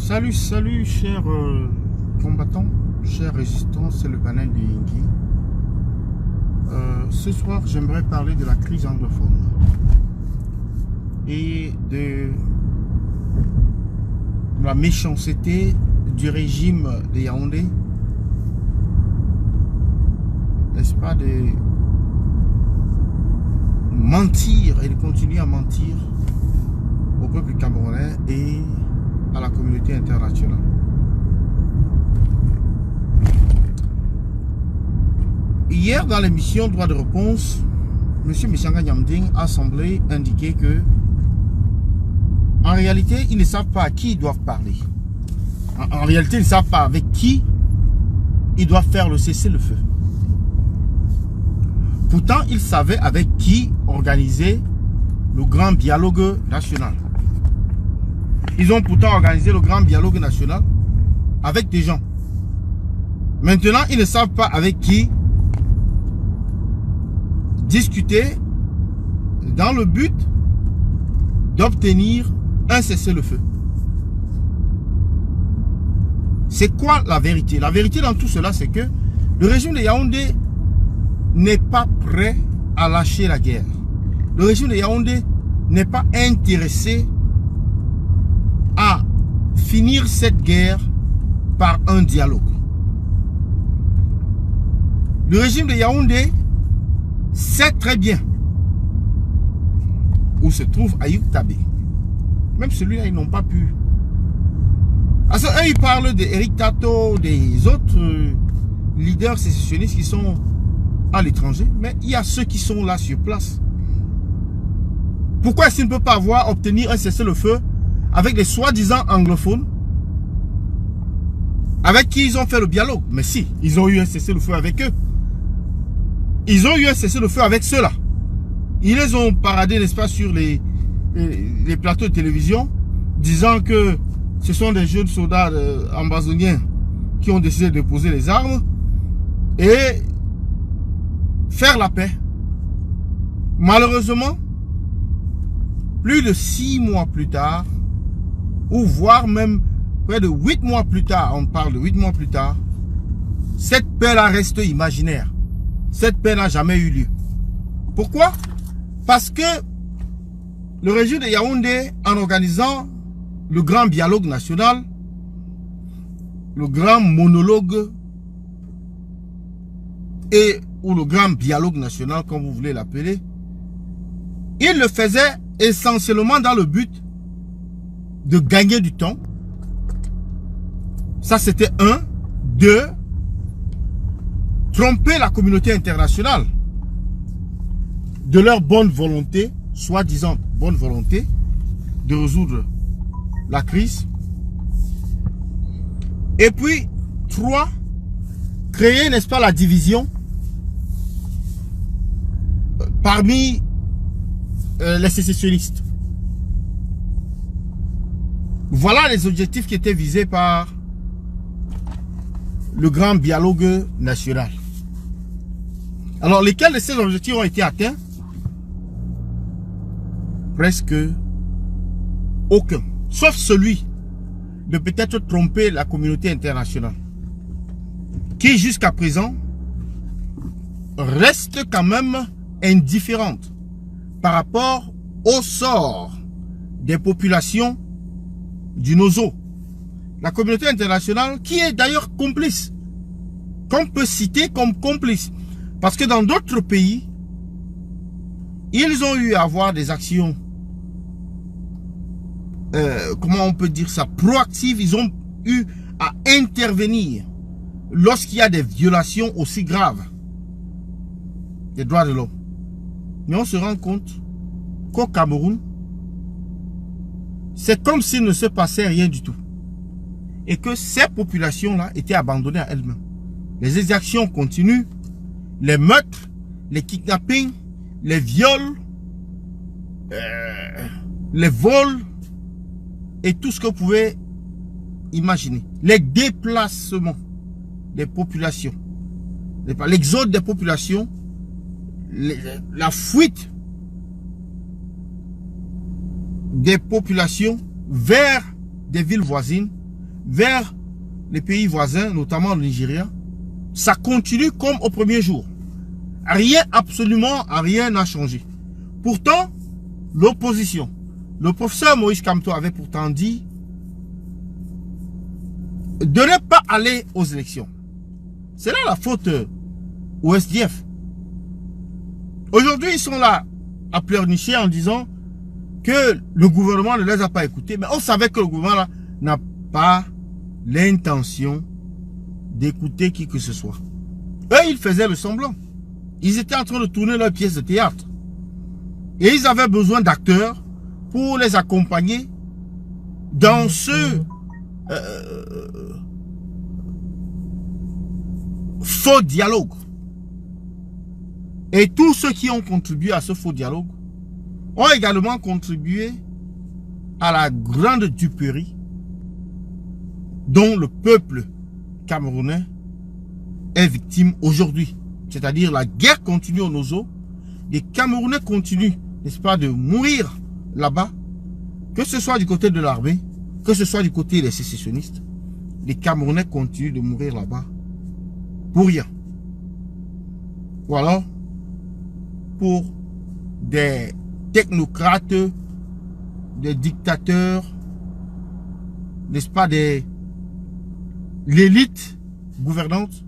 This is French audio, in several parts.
Salut, chers combattants, chers résistants, c'est le panel du Yingi. Ce soir, j'aimerais parler de la crise anglophone et de la méchanceté du régime de Yaoundé, n'est-ce pas, de mentir et de continuer à mentir au peuple camerounais et à la communauté internationale. Hier, dans l'émission Droit de réponse, M. Michanga Nyamding a semblé indiquer que, en réalité, ils ne savent pas à qui ils doivent parler. En réalité, ils ne savent pas avec qui ils doivent faire le cessez-le-feu. Pourtant, ils savaient avec qui organiser le grand dialogue national. Ils ont pourtant organisé le grand dialogue national avec des gens. Maintenant, ils ne savent pas avec qui discuter dans le but d'obtenir un cessez-le-feu. C'est quoi la vérité? La vérité dans tout cela, c'est que le régime de Yaoundé n'est pas prêt à lâcher la guerre. Le régime de Yaoundé n'est pas intéressé à finir cette guerre par un dialogue. Le régime de Yaoundé sait très bien où se trouve Ayoub Tabé. Même celui-là, ils n'ont pas pu. Parce qu'eux, ils parlent d'Éric Tato, des autres leaders sécessionnistes qui sont à l'étranger, mais il y a ceux qui sont là sur place. Pourquoi est-ce qu'ils ne peuvent pas obtenir un cessez-le-feu avec des soi-disant anglophones avec qui ils ont fait le dialogue? Mais si, ils ont eu un cessez-le-feu avec eux. Ils ont eu un cessez-le-feu avec ceux-là. Ils les ont paradés, n'est-ce pas, sur les plateaux de télévision, disant que ce sont des jeunes soldats ambazoniens qui ont décidé de poser les armes et faire la paix. Malheureusement, plus de 6 mois plus tard, ou voire même près de 8 mois plus tard, on parle de 8 mois plus tard, cette paix-là reste imaginaire. Cette paix n'a jamais eu lieu. Pourquoi? Parce que le régime de Yaoundé, en organisant le grand dialogue national, le grand monologue ou le grand dialogue national, comme vous voulez l'appeler, il le faisait essentiellement dans le but de gagner du temps. Ça, c'était un. Deux, tromper la communauté internationale de leur bonne volonté, soi-disant bonne volonté, de résoudre la crise. Et puis, 3, créer, n'est-ce pas, la division parmi les sécessionnistes. Voilà les objectifs qui étaient visés par le grand dialogue national. Alors, lesquels de ces objectifs ont été atteints? Presque aucun. Sauf celui de peut-être tromper la communauté internationale, qui jusqu'à présent reste quand même indifférente par rapport au sort des populations du Nozo. La communauté internationale qui est d'ailleurs complice, qu'on peut citer comme complice. Parce que dans d'autres pays, ils ont eu à avoir des actions, comment on peut dire ça, proactives. Ils ont eu à intervenir lorsqu'il y a des violations aussi graves des droits de l'homme. Mais on se rend compte qu'au Cameroun, c'est comme s'il ne se passait rien du tout. Et que ces populations-là étaient abandonnées à elles-mêmes. Les exactions continuent, les meurtres, les kidnappings, les viols, les vols et tout ce que vous pouvez imaginer. Les déplacements des populations, l'exode des populations, la fuite des populations vers des villes voisines vers les pays voisins, notamment le Nigeria, ça continue comme au premier jour. Rien, absolument rien n'a changé. Pourtant, l'opposition, le professeur Moïse Kamto avait pourtant dit de ne pas aller aux élections. C'est là la faute au SDF. Aujourd'hui, ils sont là à pleurnicher en disant que le gouvernement ne les a pas écoutés. Mais on savait que le gouvernement n'a pas l'intention d'écouter qui que ce soit. Eux, ils faisaient le semblant. Ils étaient en train de tourner leur pièce de théâtre. Et ils avaient besoin d'acteurs pour les accompagner dans ce faux dialogue. Et tous ceux qui ont contribué à ce faux dialogue ont également contribué à la grande duperie dont le peuple camerounais est victime aujourd'hui. C'est-à-dire la guerre continue au Nozo. Les Camerounais continuent, n'est-ce pas, de mourir là-bas. Que ce soit du côté de l'armée, que ce soit du côté des sécessionnistes. Les Camerounais continuent de mourir là-bas pour rien. Ou alors, pour des technocrates, des dictateurs, n'est-ce pas, l'élite gouvernante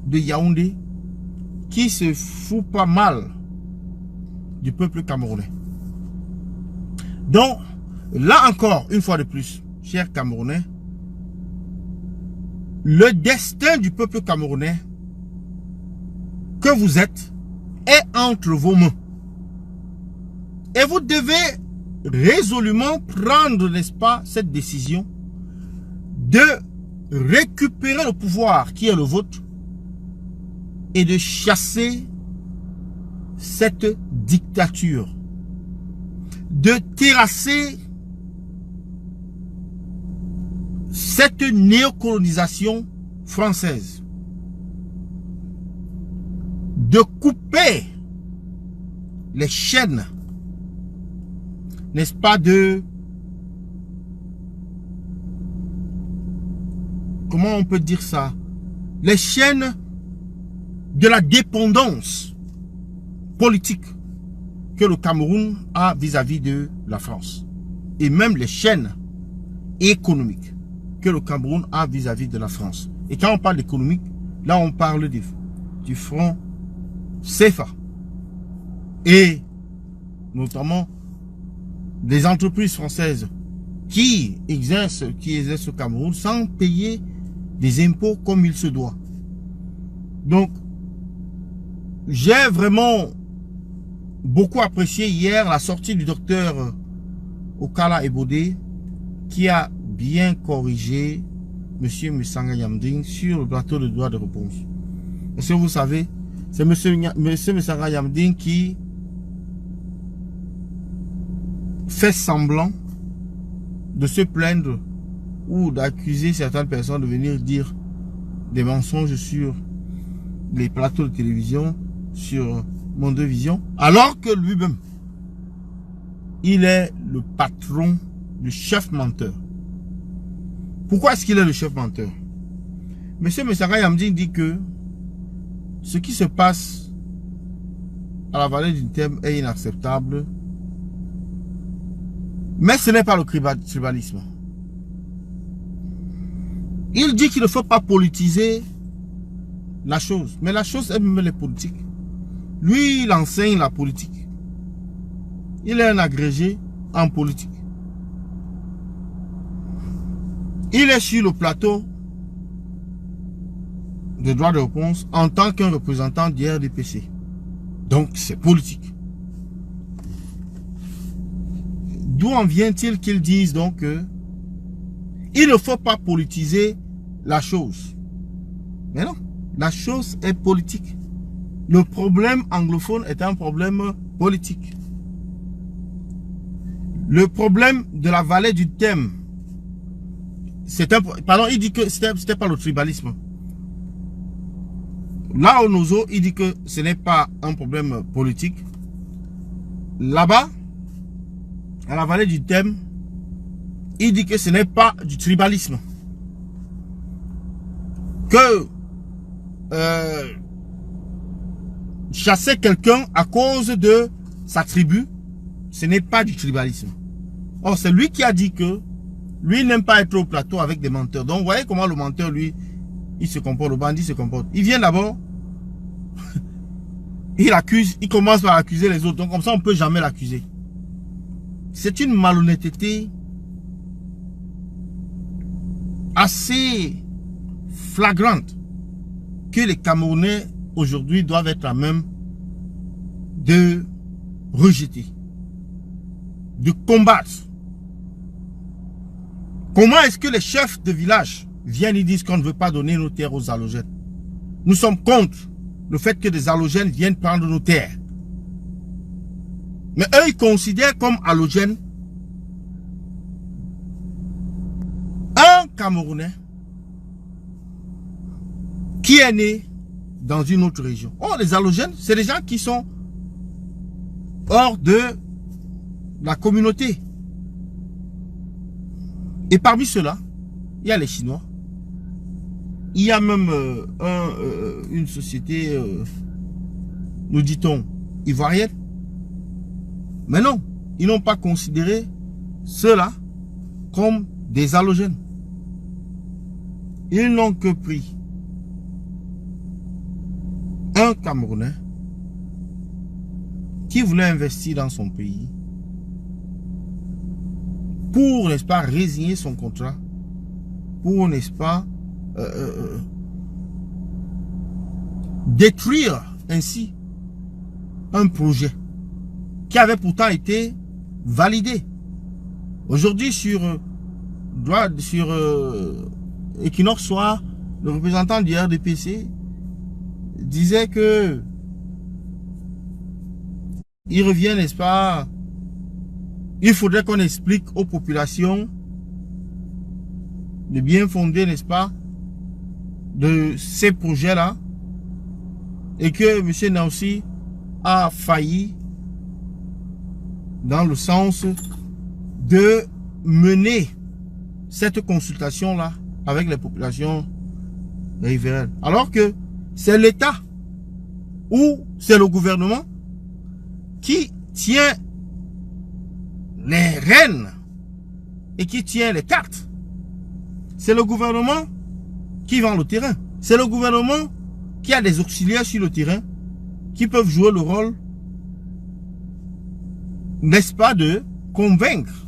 de Yaoundé qui se fout pas mal du peuple camerounais. Donc, là encore, une fois de plus, chers Camerounais, le destin du peuple camerounais que vous êtes est entre vos mains. Et vous devez résolument prendre, n'est-ce pas, cette décision de récupérer le pouvoir qui est le vôtre et de chasser cette dictature, de terrasser cette néocolonisation française, de couper les chaînes, n'est-ce pas, de, comment on peut dire ça, les chaînes de la dépendance politique que le Cameroun a vis-à-vis de la France. Et même les chaînes économiques que le Cameroun a vis-à-vis de la France. Et quand on parle d'économique, là on parle du franc CFA. Et notamment des entreprises françaises qui exercent au Cameroun sans payer des impôts comme il se doit. Donc, j'ai vraiment beaucoup apprécié hier la sortie du docteur Okala Ebode qui a bien corrigé M. Messanga Yamding sur le plateau de droit de réponse. Parce que vous savez, c'est M. Messanga Yamding qui fait semblant de se plaindre ou d'accuser certaines personnes de venir dire des mensonges sur les plateaux de télévision, sur Monde Vision, alors que lui-même, il est le patron, le chef menteur. Pourquoi est-ce qu'il est le chef menteur? Monsieur Messanga Yamding dit que ce qui se passe à la vallée du Thème est inacceptable, mais ce n'est pas le tribalisme. Il dit qu'il ne faut pas politiser la chose, mais la chose elle-même elle est politique. Lui, il enseigne la politique. Il est un agrégé en politique. Il est sur le plateau de droit de réponse en tant qu'un représentant du RDPC. Donc, c'est politique. D'où en vient-il qu'ils disent donc que il ne faut pas politiser la chose? Mais non, la chose est politique. Le problème anglophone est un problème politique. Le problème de la vallée du Thème, c'est un... Pardon, il dit que c'était pas le tribalisme. Là, au Nozo, il dit que ce n'est pas un problème politique. Là-bas, à la vallée du Thème, il dit que ce n'est pas du tribalisme. Que chasser quelqu'un à cause de sa tribu, ce n'est pas du tribalisme. Or, c'est lui qui a dit que lui n'aime pas être au plateau avec des menteurs. Donc, vous voyez comment le menteur, lui, il se comporte, le bandit se comporte. Il vient d'abord, il accuse, il commence par accuser les autres. Donc, comme ça, on ne peut jamais l'accuser. C'est une malhonnêteté assez flagrante que les Camerounais aujourd'hui doivent être à même de rejeter, de combattre. Comment est-ce que les chefs de village viennent et disent qu'on ne veut pas donner nos terres aux halogènes? Nous sommes contre le fait que des halogènes viennent prendre nos terres. Mais eux, ils considèrent comme halogène un Camerounais qui est né dans une autre région. Oh, les halogènes, c'est des gens qui sont hors de la communauté. Et parmi ceux-là, il y a les Chinois. Il y a même une société, nous dit-on, ivoirienne. Mais non, ils n'ont pas considéré ceux-là comme des halogènes. Ils n'ont que pris un Camerounais qui voulait investir dans son pays pour, n'est-ce pas, résigner son contrat, pour, n'est-ce pas, détruire ainsi un projet qui avait pourtant été validé. Aujourd'hui, sur Equinox Soir, le représentant du RDPC disait que il revient, n'est-ce pas, il faudrait qu'on explique aux populations le bien fondé, n'est-ce pas, de ces projets-là, et que M. Naussi a failli dans le sens de mener cette consultation-là avec les populations riveraines. Alors que c'est l'État ou c'est le gouvernement qui tient les rênes et qui tient les cartes. C'est le gouvernement qui vend le terrain. C'est le gouvernement qui a des auxiliaires sur le terrain qui peuvent jouer le rôle, n'est-ce pas, de convaincre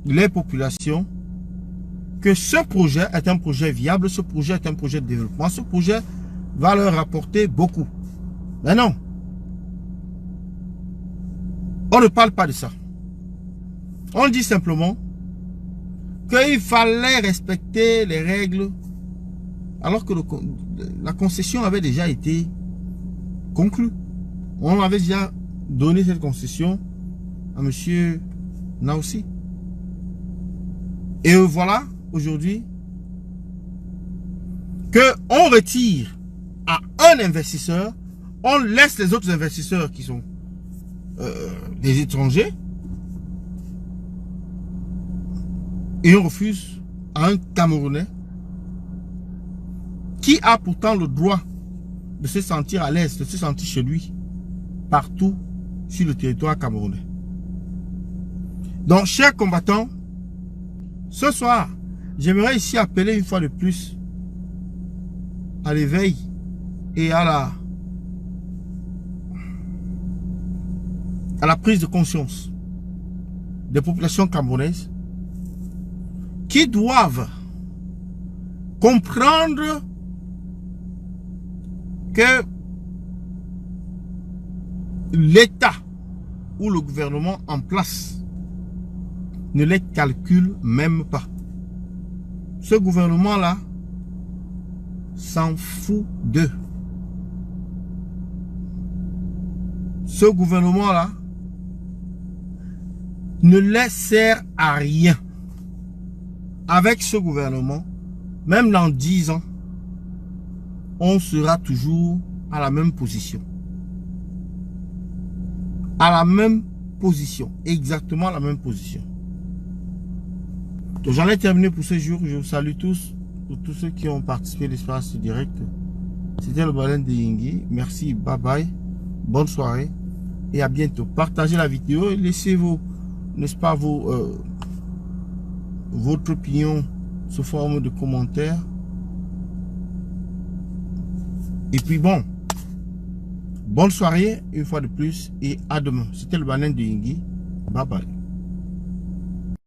les populations que ce projet est un projet viable, ce projet est un projet de développement, ce projet va leur rapporter beaucoup. Mais non. On ne parle pas de ça. On dit simplement qu'il fallait respecter les règles alors que la concession avait déjà été conclue. On avait déjà donné cette concession à M. Naussi. Et voilà, aujourd'hui, qu'on retire à un investisseur, on laisse les autres investisseurs qui sont des étrangers, et on refuse à un Camerounais qui a pourtant le droit de se sentir à l'aise, de se sentir chez lui, partout sur le territoire camerounais. Donc, chers combattants, ce soir, j'aimerais ici appeler une fois de plus à l'éveil et à la prise de conscience des populations camerounaises qui doivent comprendre que l'État ou le gouvernement en place ne les calcule même pas. Ce gouvernement-là s'en fout d'eux. Ce gouvernement-là ne les sert à rien. Avec ce gouvernement, même dans 10 ans, on sera toujours à la même position. À la même position, exactement la même position. Donc, j'en ai terminé pour ce jour. Je vous salue tous, pour tous ceux qui ont participé à l'espace direct. C'était le baleine de Yingui. Merci, bye bye. Bonne soirée et à bientôt. Partagez la vidéo et laissez vos, n'est-ce pas, votre opinion sous forme de commentaires. Et puis bon, bonne soirée une fois de plus et à demain. C'était le baleine de Yingui. Bye bye.